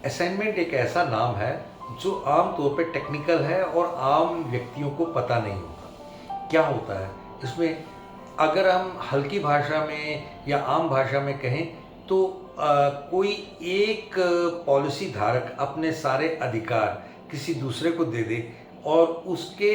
Assignment एक ऐसा नाम है जो आम तौर पे टेक्निकल है और आम व्यक्तियों को पता नहीं होता क्या होता है इसमें। अगर हम हल्की भाषा में या आम भाषा में कहें तो कोई एक पॉलिसी धारक अपने सारे अधिकार किसी दूसरे को दे दे और उसके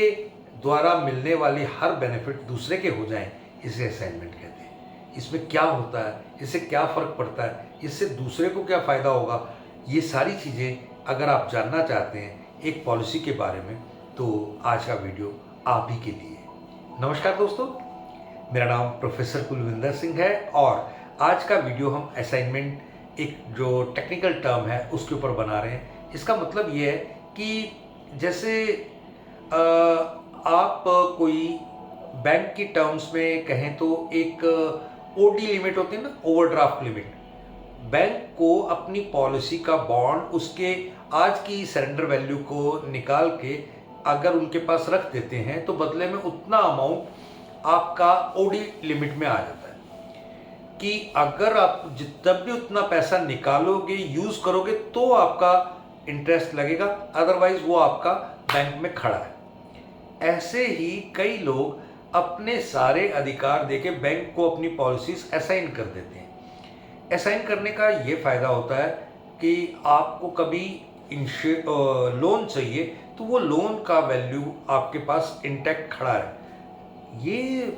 द्वारा मिलने वाली हर बेनिफिट दूसरे के हो जाएं, इसे असाइनमेंट कहते हैं। इसमें क्या होता है, इससे क्या फ़र्क पड़ता है, इससे दूसरे को क्या फ़ायदा होगा, ये सारी चीज़ें अगर आप जानना चाहते हैं एक पॉलिसी के बारे में तो आज का वीडियो आप ही के लिए। नमस्कार दोस्तों, मेरा नाम प्रोफेसर कुलविंदर सिंह है और आज का वीडियो हम असाइनमेंट एक जो टेक्निकल टर्म है उसके ऊपर बना रहे हैं। इसका मतलब ये है कि जैसे आप कोई बैंक की टर्म्स में कहें तो एक ओडी लिमिट होती है ना, ओवरड्राफ्ट लिमिट। बैंक को अपनी पॉलिसी का बॉन्ड उसके आज की सरेंडर वैल्यू को निकाल के अगर उनके पास रख देते हैं तो बदले में उतना अमाउंट आपका ओडी लिमिट में आ जाता है कि अगर आप जब भी उतना पैसा निकालोगे, यूज़ करोगे तो आपका इंटरेस्ट लगेगा, अदरवाइज वो आपका बैंक में खड़ा है। ऐसे ही कई लोग अपने सारे अधिकार देके बैंक को अपनी पॉलिसीज असाइन कर देते हैं। असाइन करने का ये फ़ायदा होता है कि आपको कभी लोन चाहिए तो वो लोन का वैल्यू आपके पास इंटैक्ट खड़ा है। ये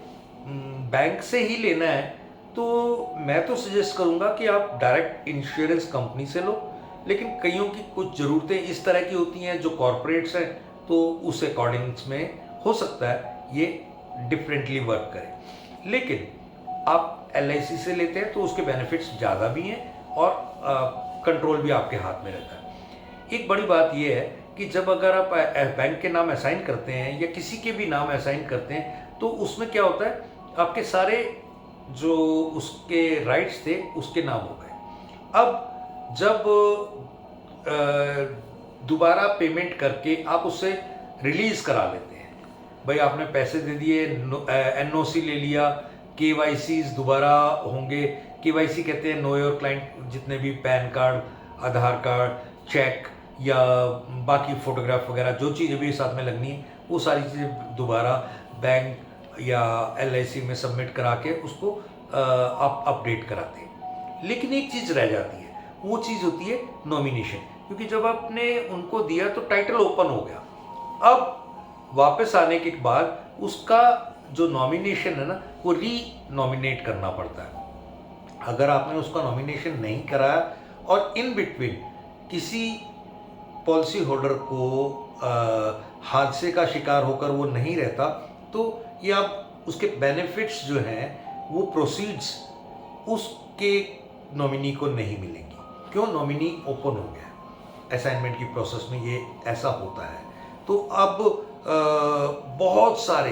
बैंक से ही लेना है तो मैं तो सजेस्ट करूँगा कि आप डायरेक्ट इंश्योरेंस कंपनी से लो, लेकिन कईयों की कुछ ज़रूरतें इस तरह की होती हैं जो कॉरपोरेट्स हैं तो उस अकॉर्डिंग्स में हो सकता है ये डिफरेंटली वर्क करे। लेकिन आप LIC से लेते हैं तो उसके बेनिफिट्स ज़्यादा भी हैं और कंट्रोल भी आपके हाथ में रहता है। एक बड़ी बात यह है कि जब अगर आप बैंक के नाम असाइन करते हैं या किसी के भी नाम असाइन करते हैं तो उसमें क्या होता है, आपके सारे जो उसके राइट्स थे उसके नाम हो गए। अब जब दोबारा पेमेंट करके आप उससे रिलीज़ करा लेते हैं, भाई आपने पैसे दे दिए, NOC ले लिया, KYCs दोबारा होंगे। KYC कहते हैं नो योर क्लाइंट, जितने भी पैन कार्ड, आधार कार्ड, चेक या बाकी फ़ोटोग्राफ वगैरह जो चीज़ें भी साथ में लगनी है वो सारी चीज़ें दोबारा बैंक या LIC में सबमिट करा के उसको आप अपडेट कराते हैं। लेकिन एक चीज़ रह जाती है, वो चीज़ होती है नॉमिनेशन, क्योंकि जब आपने उनको दिया तो टाइटल ओपन हो गया। अब वापस आने के बाद उसका जो नॉमिनेशन है ना वो री नॉमिनेट करना पड़ता है। अगर आपने उसका नॉमिनेशन नहीं कराया और इन बिटवीन किसी पॉलिसी होल्डर को हादसे का शिकार होकर वो नहीं रहता तो ये आप उसके बेनिफिट्स जो हैं वो प्रोसीड्स उसके नॉमिनी को नहीं मिलेंगी। क्यों? नॉमिनी ओपन हो गया। असाइनमेंट की प्रोसेस में ये ऐसा होता है। तो अब बहुत सारे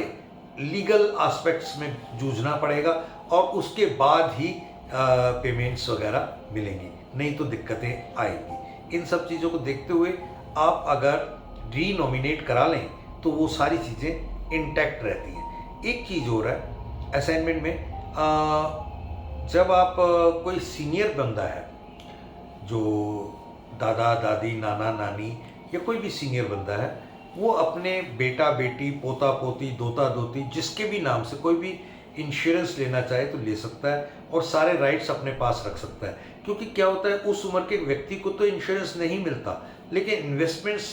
लीगल एस्पेक्ट्स में जूझना पड़ेगा और उसके बाद ही पेमेंट्स वगैरह मिलेंगी, नहीं तो दिक्कतें आएंगी। इन सब चीज़ों को देखते हुए आप अगर री नॉमिनेट करा लें तो वो सारी चीज़ें इंटैक्ट रहती हैं। एक चीज़ और है असाइनमेंट में, जब आप कोई सीनियर बंदा है जो दादा दादी, नाना नानी या कोई भी सीनियर बंदा है, वो अपने बेटा बेटी, पोता पोती, दोता दोती जिसके भी नाम से कोई भी इंश्योरेंस लेना चाहे तो ले सकता है और सारे राइट्स अपने पास रख सकता है। क्योंकि क्या होता है, उस उम्र के व्यक्ति को तो इंश्योरेंस नहीं मिलता, लेकिन इन्वेस्टमेंट्स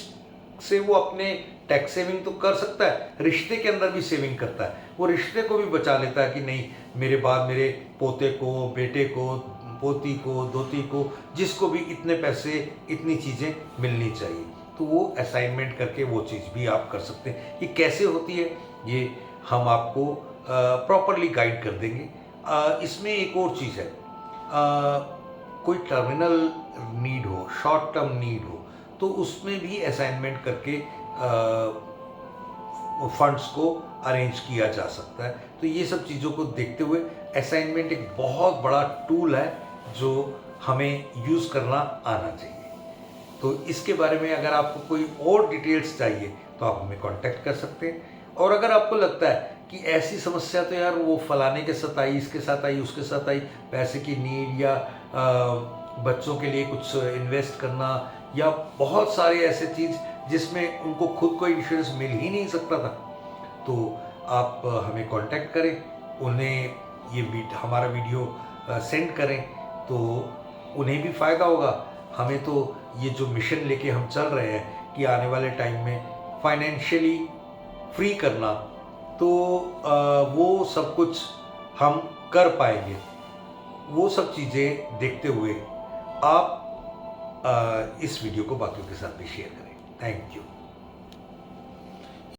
से वो अपने टैक्स सेविंग तो कर सकता है, रिश्ते के अंदर भी सेविंग करता है। वो रिश्ते को भी बचा लेता है कि नहीं, मेरे बाद मेरे पोते को, बेटे को, पोती को, दोती को, जिसको भी इतने पैसे, इतनी चीज़ें मिलनी चाहिए। तो वो असाइनमेंट करके वो चीज़ भी आप कर सकते हैं। ये कैसे होती है ये हम आपको प्रॉपरली गाइड कर देंगे। इसमें एक और चीज़ है, कोई टर्मिनल नीड हो, शॉर्ट टर्म नीड हो, तो उसमें भी असाइनमेंट करके फंड्स को अरेंज किया जा सकता है। तो ये सब चीज़ों को देखते हुए असाइनमेंट एक बहुत बड़ा टूल है जो हमें यूज़ करना आना चाहिए। तो इसके बारे में अगर आपको कोई और डिटेल्स चाहिए तो आप हमें कांटेक्ट कर सकते हैं। और अगर आपको लगता है कि ऐसी समस्या तो यार वो फलाने के साथ आई, इसके साथ आई, उसके साथ आई, पैसे की नीड या बच्चों के लिए कुछ इन्वेस्ट करना, या बहुत सारे ऐसे चीज़ जिसमें उनको खुद को इंश्योरेंस मिल ही नहीं सकता था। तो आप हमें कांटेक्ट करें, उन्हें हमारा वीडियो सेंड करें, तो उन्हें भी फ़ायदा होगा। हमें तो ये जो मिशन लेके हम चल रहे हैं कि आने वाले टाइम में फाइनेंशियली फ्री करना, तो वो सब कुछ हम कर पाएंगे। वो सब चीज़ें देखते हुए आप इस वीडियो को बाकियों के साथ भी शेयर करें। Thank you.